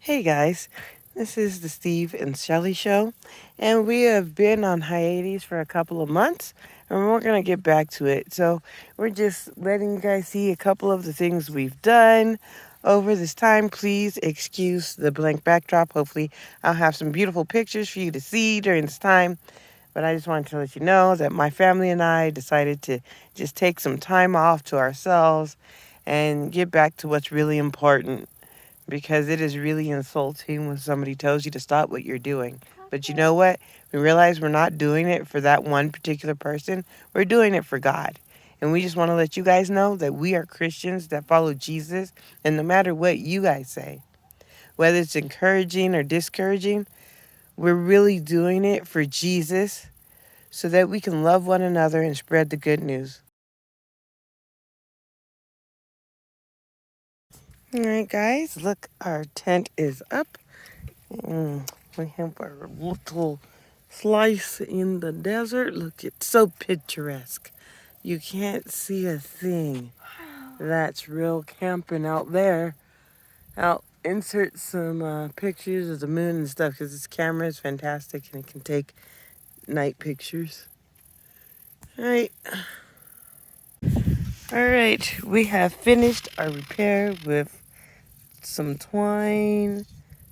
Hey guys, this is the Steve and Shelly Show, and we have been on hiatus for a couple of months, and we're going to get back to it. So, we're just letting you guys see a couple of the things we've done over this time. Please excuse the blank backdrop. Hopefully, I'll have some beautiful pictures for you to see during this time. But I just wanted to let you know that my family and I decided to just take some time off to ourselves and get back to what's really important, because it is really insulting when somebody tells you to stop what you're doing. But you know what? We realize we're not doing it for that one particular person. We're doing it for God. And we just want to let you guys know that we are Christians that follow Jesus. And no matter what you guys say, whether it's encouraging or discouraging, we're really doing it for Jesus so that we can love one another and spread the good news. All right, guys, look, our tent is up. We have our little slice in the desert. Look, it's so picturesque. You can't see a thing. That's real camping out there. I'll insert some pictures of the moon and stuff because this camera is fantastic and it can take night pictures. All right. All right, we have finished our repair with some twine,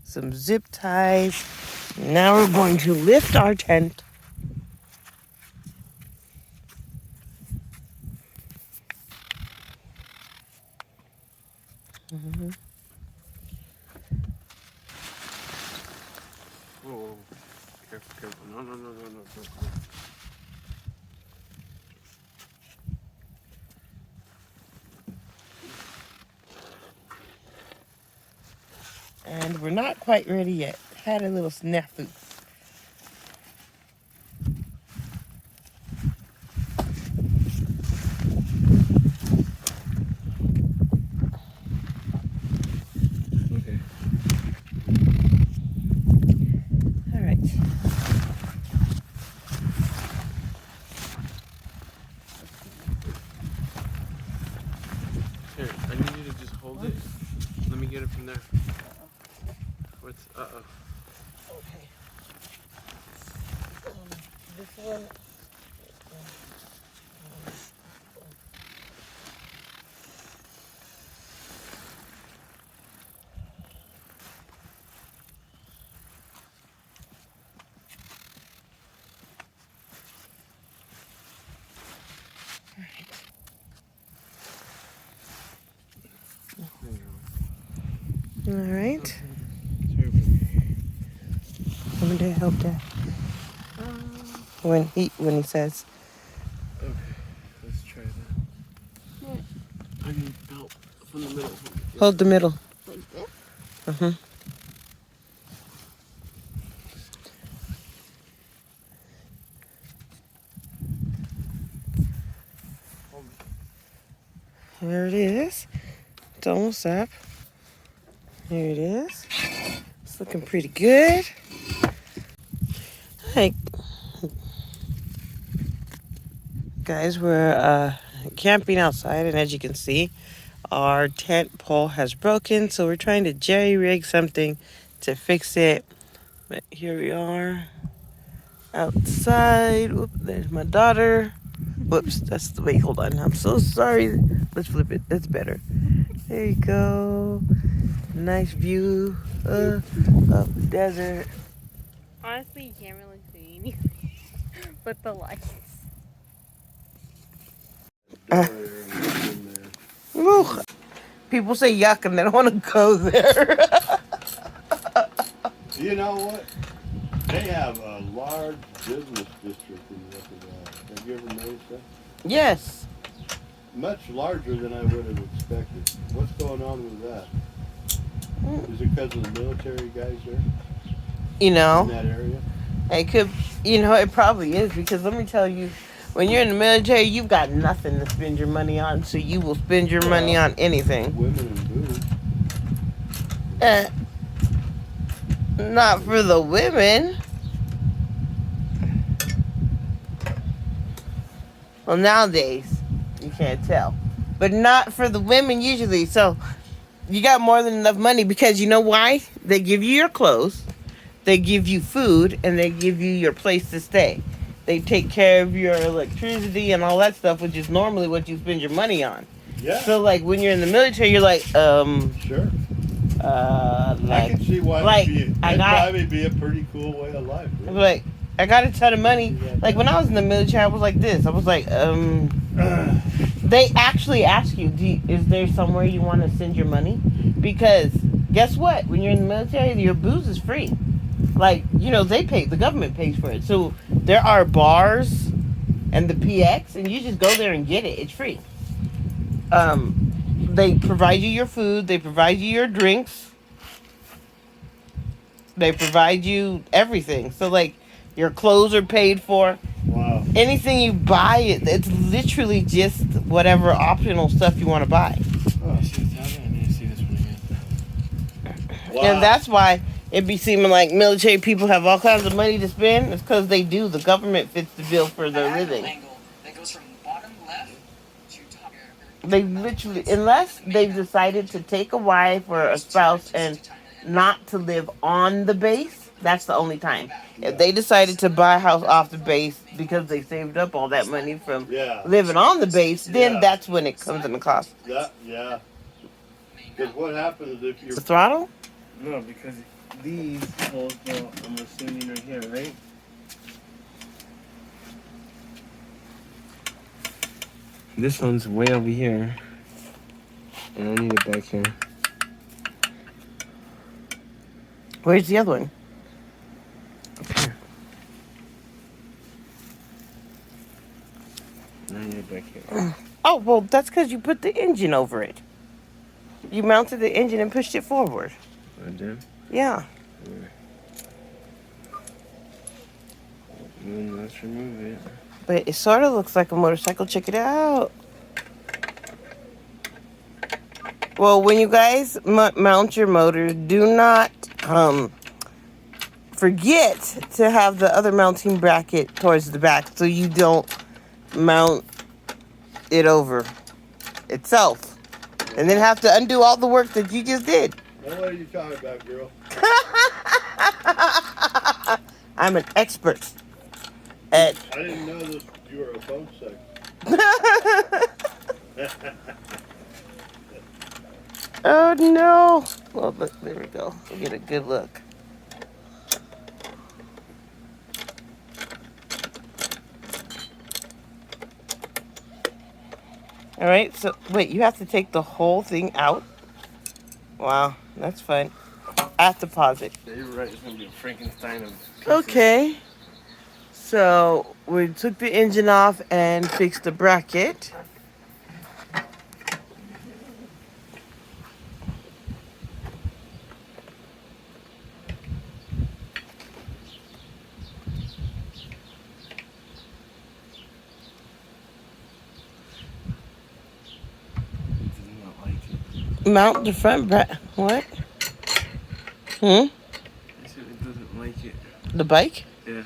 some zip ties. Now we're going to lift our tent. Whoa, careful, careful. No, no, no, no, no. And we're not quite ready yet. Had a little snafu. Okay. All right. Here, I need you to just hold it. Let me get it from there. What's, uh-oh. Okay. This one. All right. I'm going to help that. When he says. Okay, let's try that. I need help from the middle. Hold the middle. Like this? Uh-huh. There it is. It's almost up. Here it is. It's looking pretty good. Hey, guys, we're camping outside, and as you can see, our tent pole has broken, so we're trying to jerry-rig something to fix it. But here we are outside. Whoop, there's my daughter. Whoops, that's the way. Hold on. I'm so sorry. Let's flip it. That's better. There you go. Nice view of the desert. Honestly, you can't really see anything but the lights. Woo. People say yuck and they don't want to go there. You know what? They have a large business district in the Upper Valley. Have you ever noticed that? Yes. Much larger than I would have expected. What's going on with that? Is it because of the military guys there You in know, that area? it could, it probably is, because let me tell you, when you're in the military, you've got nothing to spend your money on, so you will spend your money on anything. Women and booze. Not for the women. Well, nowadays, you can't tell. But not for the women usually. So, you got more than enough money because you know why? They give you your clothes, they give you food, and they give you your place to stay. They take care of your electricity and all that stuff, which is normally what you spend your money on. Yeah. So like when you're in the military, you're like, Sure. like, I can see why like, that'd probably be a pretty cool way of life. Really. like, I got a ton of money. Like when I was in the military, I was like this. I was like, they actually ask you, is there somewhere you want to send your money? Because guess what? When you're in the military, your booze is free. Like, you know, the government pays for it. So there are bars and the PX, and you just go there and get it. It's free. They provide you your food. They provide you your drinks. They provide you everything. So, like, your clothes are paid for. Wow. Anything you buy, it's literally just whatever optional stuff you want to buy. Oh, I see what's happening. I need to see this one again. Wow. And that's why it be seeming like military people have all kinds of money to spend. It's because they do. The government fits the bill for their living. That goes from bottom left to top. They literally, unless they've decided to take a wife or a spouse and not to live on the base, that's the only time. If they decided to buy a house off the base because they saved up all that money from living on the base, then that's when it comes in the cost. Yeah. Because what happens if you're... The throttle? No, because these holes go, I'm assuming right here, right? This one's way over here. And I need it back here. Where's the other one? I need it back here. Oh, well, that's because you put the engine over it. You mounted the engine and pushed it forward. I did? Yeah. Then let's remove it. But it sort of looks like a motorcycle. Check it out. Well, when you guys mount your motors, do not forget to have the other mounting bracket towards the back so you don't mount it over itself and then have to undo all the work that you just did. What are you talking about, girl? I'm an expert at... I didn't know this. You were a phone sex. Oh, no. Well, look, there we go. We'll get a good look. All right, so wait, you have to take the whole thing out? Wow, that's fun. I have to pause it. Yeah, you're right. It's going to be a Frankenstein of pieces. Okay. So we took the engine off and fixed the bracket. Mount the front bracket. What? I said it doesn't like it. The bike? Yeah.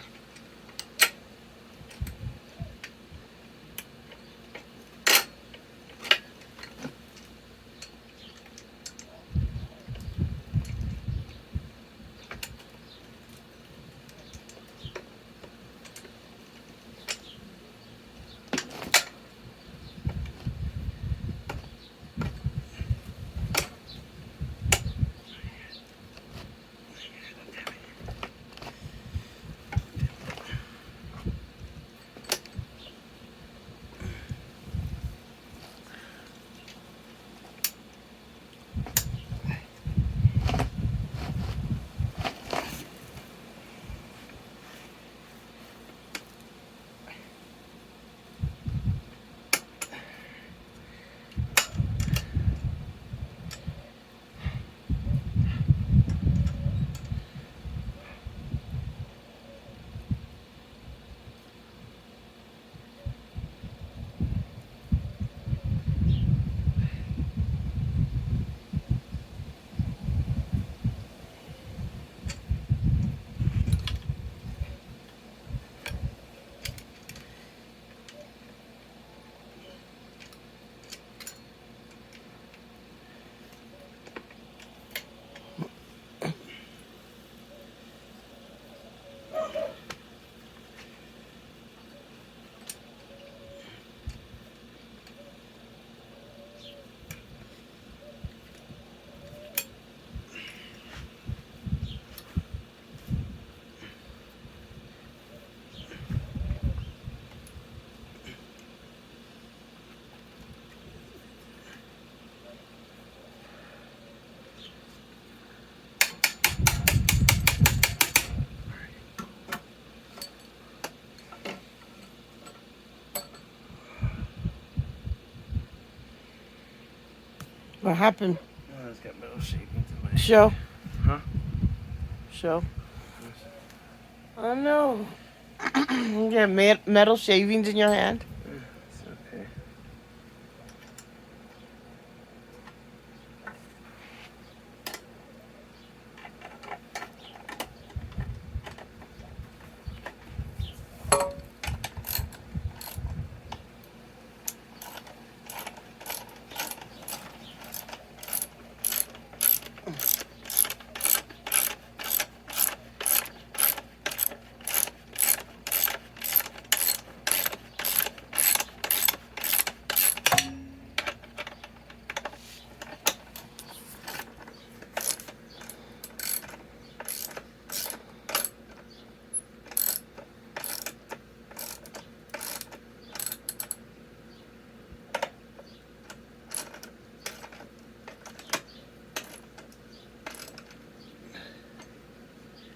What happened? Oh, it's got metal shavings in my Show. Huh? Show. Oh no. You got metal shavings in your hand? It's okay.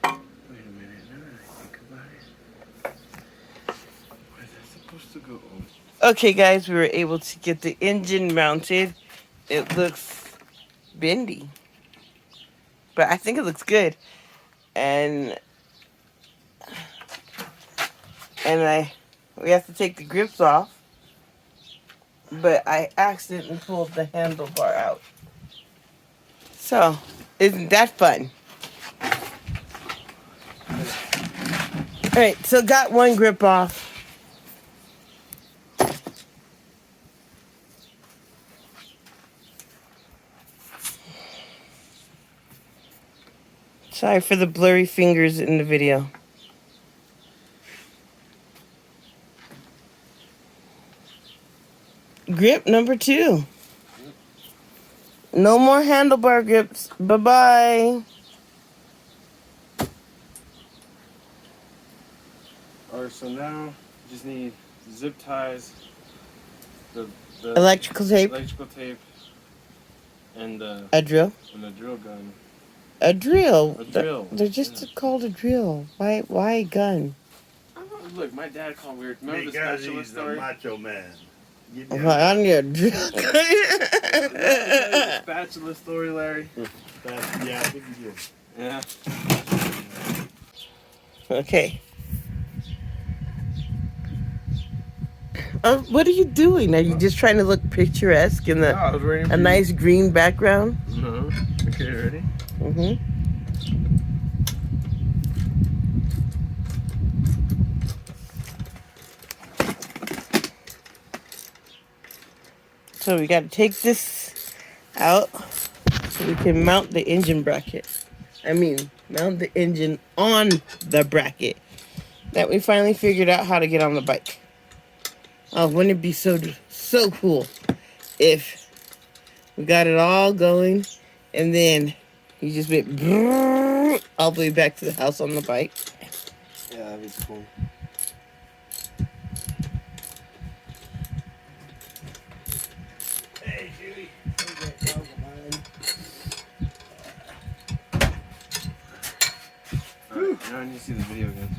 Wait a minute. Now that I think about it, where's that supposed to go? Okay, guys, we were able to get the engine mounted. It looks bendy, but I think it looks good. And we have to take the grips off, but I accidentally pulled the handlebar out. So, isn't that fun? All right, so got one grip off. Sorry for the blurry fingers in the video. Grip number 2. No more handlebar grips. Bye-bye. Alright, so now you just need zip ties, the Electrical tape. electrical tape, and A drill. a drill gun. A drill. A drill. They're just called a drill. Why a gun? Oh, look, my dad called weird. Remember the Because spatula he's story? a macho man. Get Well, down. I need a drill. The spatula story, Larry. Yeah, I think you did. Yeah. Okay. What are you doing? Are you just trying to look picturesque in I was waiting a for nice green background? you. Okay, ready? Mm-hmm. So we got to take this out so we can mount the engine bracket. Mount the engine on the bracket that we finally figured out how to get on the bike. Oh, wouldn't it be so cool if we got it all going and then you just went all the way back to the house on the bike. Yeah, that'd be cool. Hey, Judy. Alright, now I need to see the video again.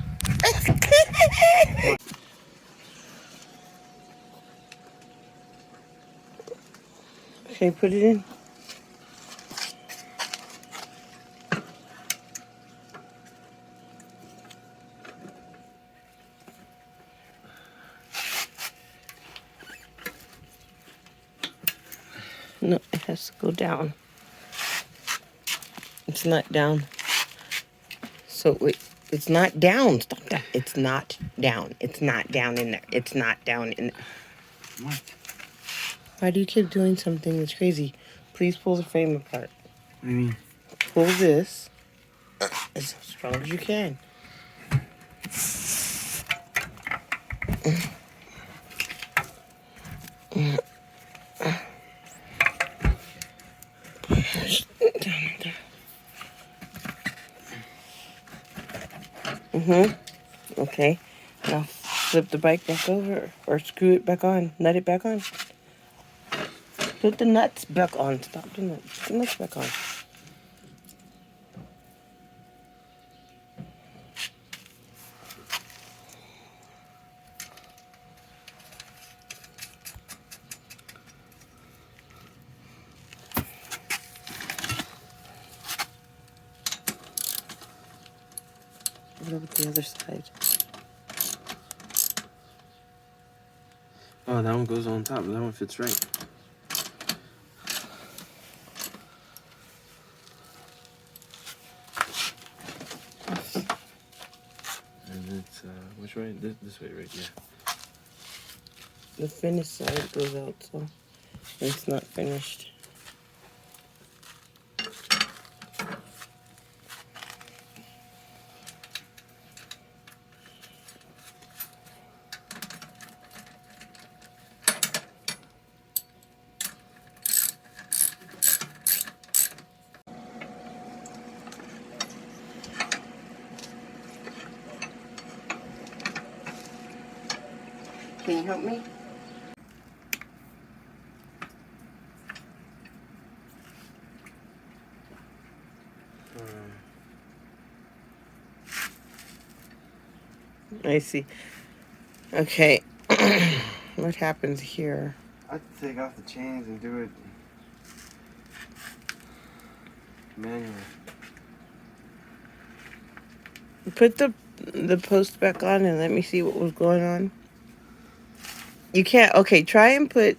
Okay, put it in. No, it has to go down. It's not down. So wait, it's not down. Stop that. It's not down. It's not down in there. It's not down in there. What? Why do you keep doing something that's crazy? Please pull the frame apart. What do you mean? Pull this as strong as you can. Okay. Now flip the bike back over or screw it back on. Nut it back on. Put the nuts back on. Stop doing that. Put the nuts back on. What about the other side? Oh, that one goes on top. That one fits right. And it's which way? This way, right? Yeah. The finished side goes out, so it's not finished. Can you help me? I see. Okay. What happens here? I have to take off the chains and do it manually. Put the post back on and let me see what was going on. You can't. Okay, try and put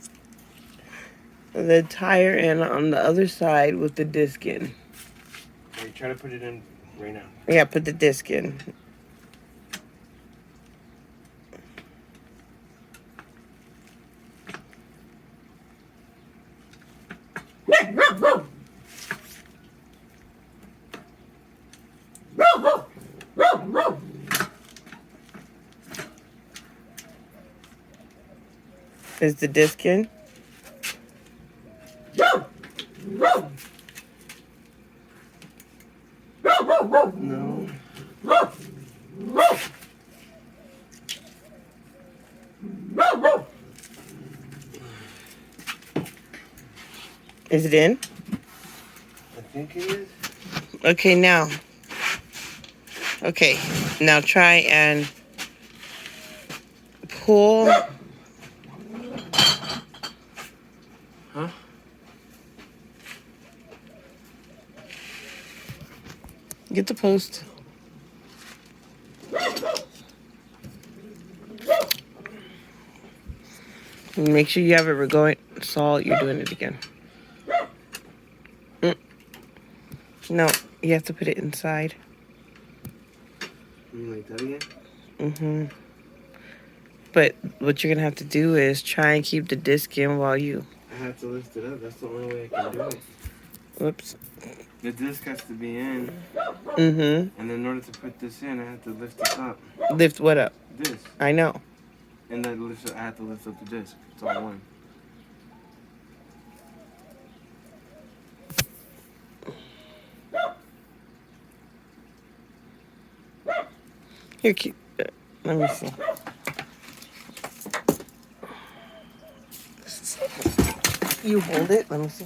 the tire in on the other side with the disc in. Okay, try to put it in right now. Yeah, put the disc in. Is the disc in? No. Is it in? I think it is. Okay, now. Okay, now try and pull. Huh? Get the post. And make sure you have it going. Saul, you're doing it again. No, you have to put it inside. You mean like that again? Mm-hmm. But what you're gonna have to do is try and keep the disc in while you. I have to lift it up. That's the only way I can do it. Whoops. The disc has to be in, Mm-hmm. and then in order to put this in, I have to lift this up. Lift what up? This. I know. And then lift, I have to lift up the disc. It's all one. Here, keep. Let me see. You hold it. Let me see.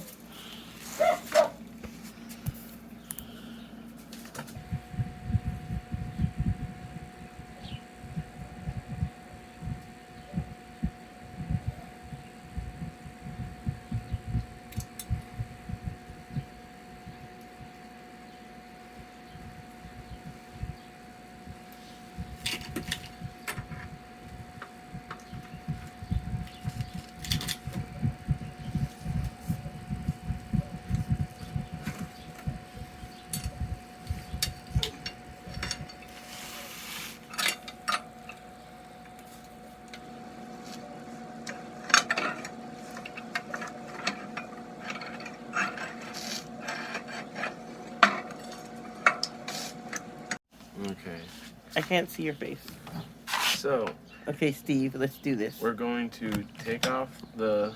Okay. I can't see your face. So, Okay, Steve, let's do this. we're going to take off the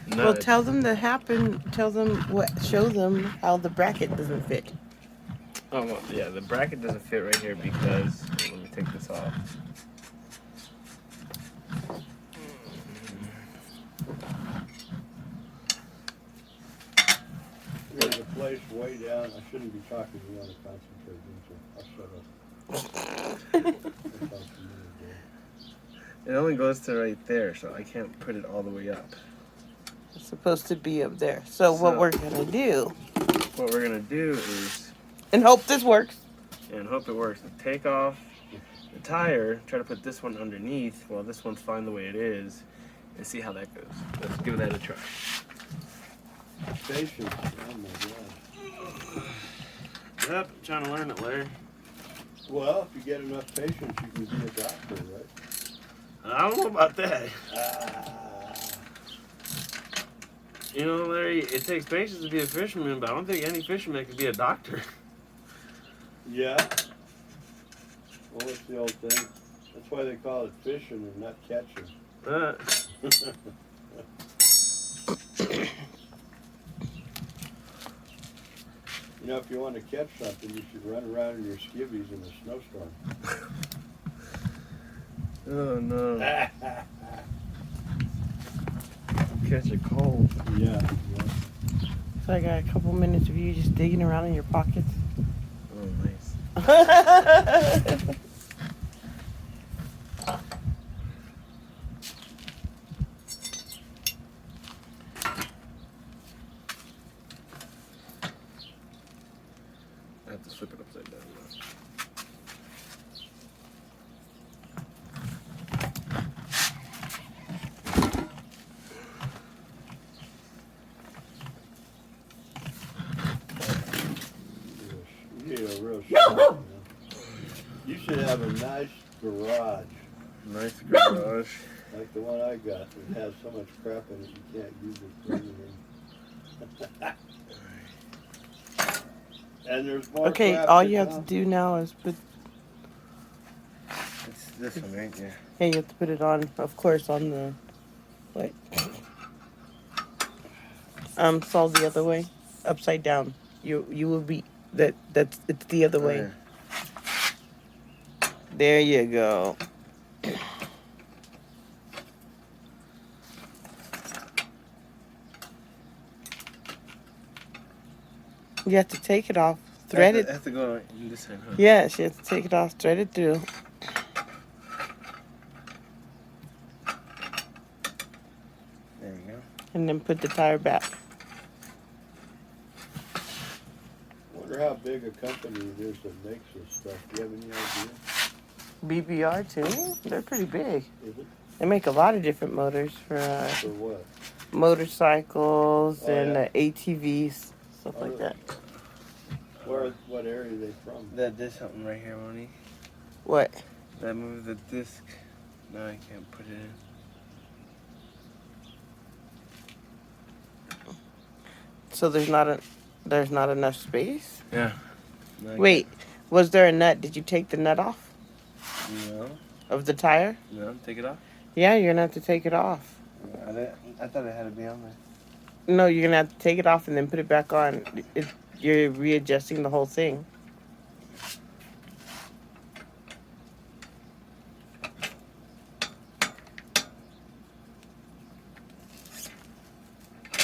nut. Well, tell them to happen. Tell them what. Show them how the bracket doesn't fit. Oh, well, yeah, the bracket doesn't fit right here because, let me take this off. There's a place way down. I shouldn't be talking. You want to concentrate, don't you? I'll shut up. I'll talk to you today. It only goes to right there, so I can't put it all the way up. It's supposed to be up there. So what So- we're gonna do, What we're going to do is, and hope this works. and hope it works. Take off the tire, try to put this one underneath while this one's fine the way it is, and see how that goes. Let's give that a try. Patience. Oh my God. Yep, I'm trying to learn it, Larry. Well, if you get enough patience, you can be a doctor, right? I don't know about that. You know, Larry, it takes patience to be a fisherman, but I don't think any fisherman could be a doctor. Yeah. Well, it's the old thing. That's why they call it fishing and not catching. You know, if you want to catch something, you should run around in your skivvies in a snowstorm. Oh, no. Catch a cold. Yeah. So I got a couple minutes of you just digging around in your pockets. Oh, nice. I have to flip it upside down now. You need a real shop. You should have a nice garage. Nice garage. Like the one I got. It has so much crap in it you can't use it for anything. And there's more Okay, crap all to you have to come. do now is put. It's this one, right? Yeah. Hey, you have to put it on, of course, on the. What? Fall the other way, upside down. You will be that's it's the other way. Yeah. There you go. You have to take it off, thread it. I have to go in this side, huh? Yes, you have to take it off, thread it through. There we go. And then put the tire back. Wonder how big a company it is that makes this stuff. Do you have any idea? BBR too? They're pretty big. Is it? They make a lot of different motors for For what? motorcycles Oh, and yeah? ATVs, stuff Oh, like really? that. What area are they from? That did something right here, Moni. What? That moved the disc. No, I can't put it in. So there's not enough space? Yeah. No, I Wait, was there a nut? Did you take the nut off can't. No. of the tire? No, take it off. Yeah, you're gonna have to take it off. I thought it had to be on there. No, you're gonna have to take it off and then put it back on. You're readjusting the whole thing.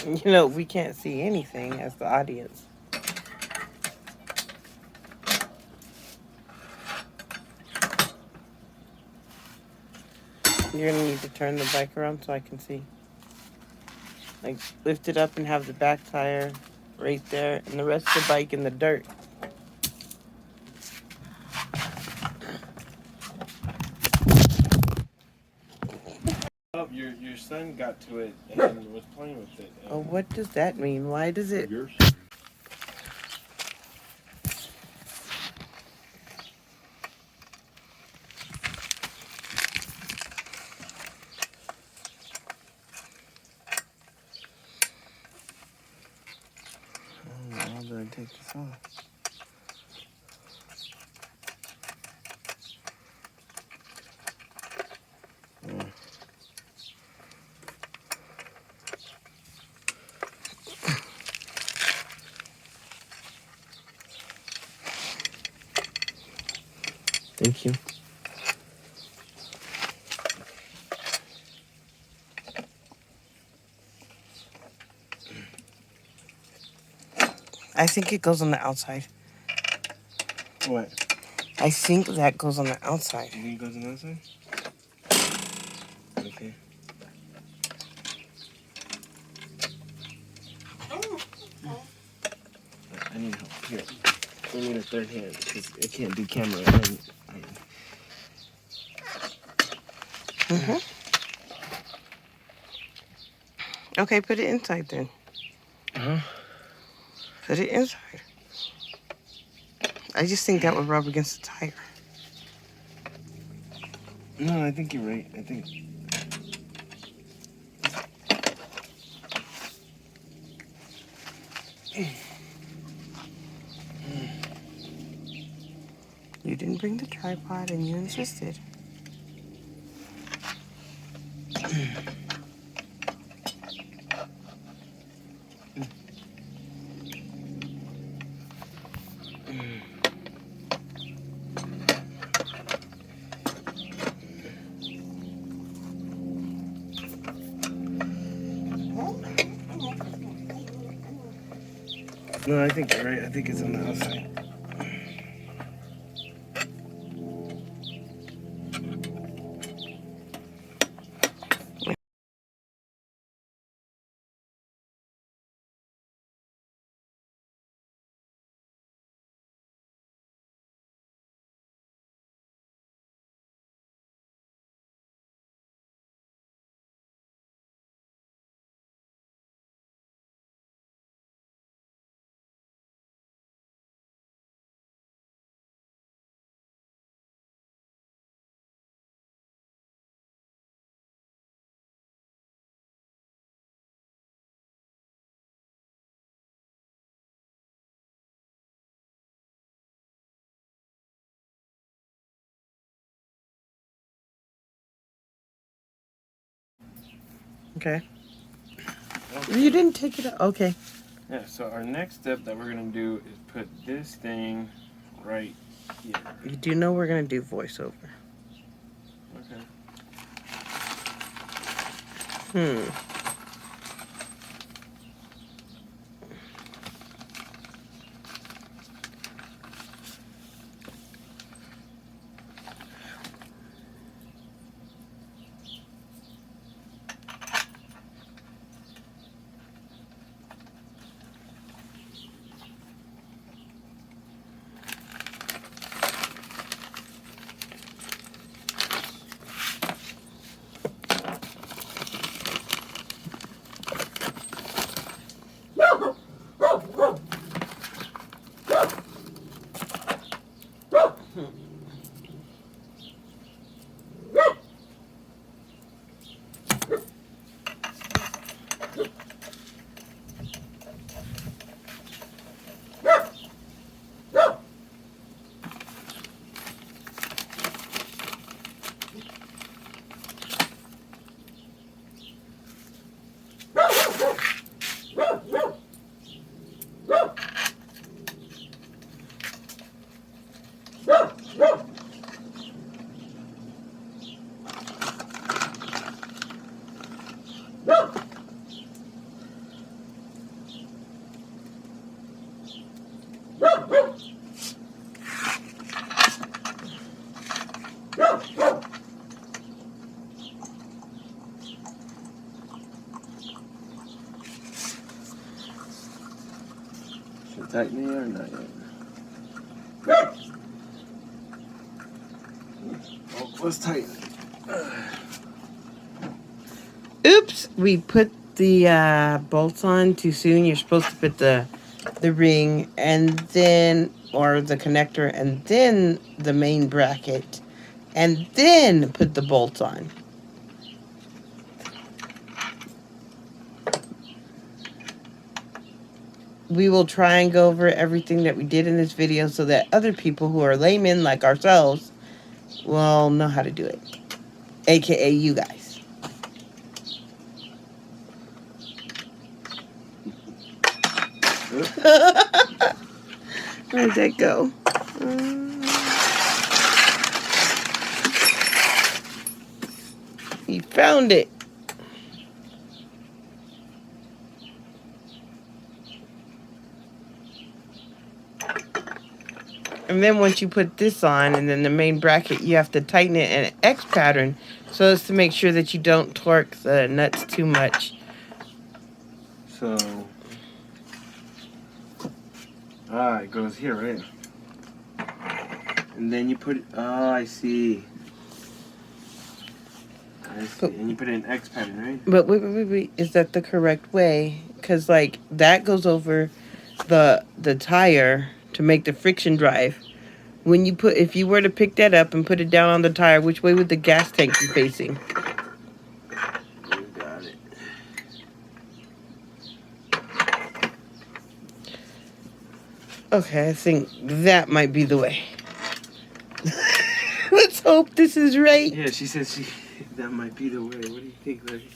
You know, we can't see anything as the audience. You're gonna need to turn the bike around so I can see. Like, lift it up and have the back tire right there and the rest of the bike in the dirt. Oh, your son got to it and was playing with it. Oh, what does that mean? Why does it... Yours? How did I take this off? Thank you. I think it goes on the outside. What? I think that goes on the outside. You think it goes on that side? Okay. I need help. Here. We need a third hand because it can't do camera. And, Okay, put it inside then. uh-huh. Put it inside. I just think that would rub against the tire. No, I think you're right. I think. You didn't bring the tripod and you insisted. No, I think you're right. I think it's on the outside. Okay. You didn't take it out. Okay. Yeah, so our next step that we're going to do is put this thing right here. You do know we're going to do voiceover. Okay. Should I tighten it or not yet? Oh, let's tighten it. Oops, we put the bolts on too soon. You're supposed to put the ring and then, or the connector, and then the main bracket, and then put the bolts on. We will try and go over everything that we did in this video so that other people who are laymen like ourselves will know how to do it, aka you guys. Where'd that go? He found it. And then once you put this on and then the main bracket, you have to tighten it in an X pattern so as to make sure that you don't torque the nuts too much. So, it goes here, right? And then you put. Oh, I see. I see. But- And you put it in X pattern, right? But wait. Is that the correct way? Because, like, that goes over the tire to make the friction drive. When you put, if you were to pick that up and put it down on the tire, which way would the gas tank be facing? You got it. Okay, I think that might be the way. Let's hope this is right. Yeah, she said that might be the way. What do you think, Larry?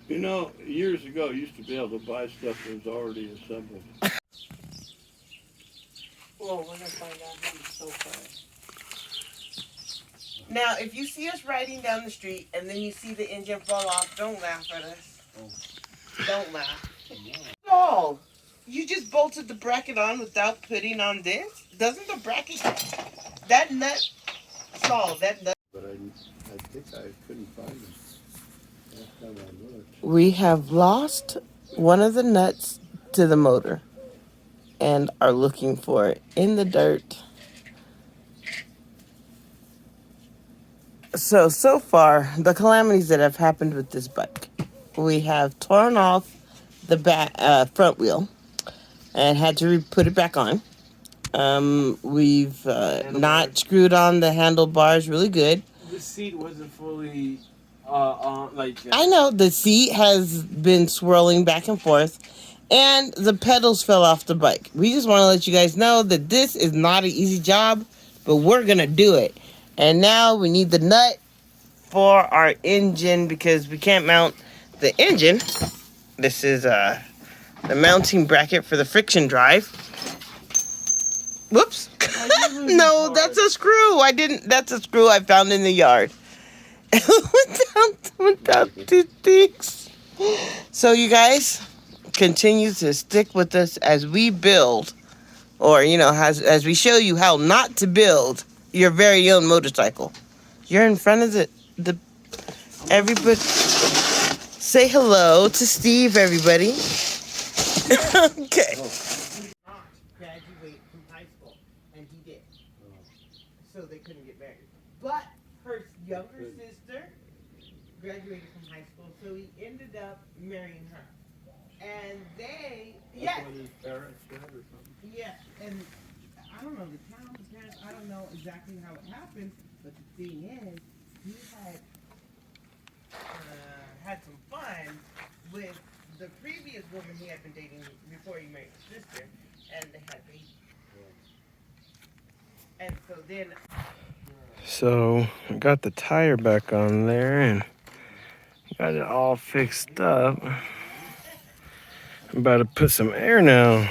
You know, years ago, you used to be able to buy stuff that was already assembled. Well, we're gonna find out who's so far. Now, if you see us riding down the street and then you see the engine fall off, don't laugh at us. Don't laugh. Oh, you just bolted the bracket on without putting on this? Doesn't the bracket, that nut, Saul, that nut. But I think I couldn't find them. Last time I looked. We have lost one of the nuts to the motor and are looking for it in the dirt. So far, the calamities that have happened with this bike. We have torn off the front wheel and had to put it back on. We've not screwed on the handlebars really good. The seat wasn't fully on, like. I know the seat has been swirling back and forth, and the pedals fell off the bike. We just want to let you guys know that this is not an easy job, but we're gonna do it. And now we need the nut for our engine because we can't mount the engine. This is the mounting bracket for the friction drive. Whoops. No, that's a screw. That's a screw I found in the yard. without toothpicks. So you guys continue to stick with us as we build, or as we show you how not to build your very own motorcycle. You're in front of the everybody. Say hello to Steve, everybody. Okay. Graduate from high school, and he did. So they couldn't get married. But her younger sister graduated from high school, so he ended up marrying her. And they, That's what his parents said or something. yeah, and I don't know the town, the parents, I don't know exactly how it happened, but the thing is, he had some fun with the previous woman he had been dating before he married his sister, and they had babies. And so then. So I got the tire back on there and got it all fixed up. I'm about to put some air now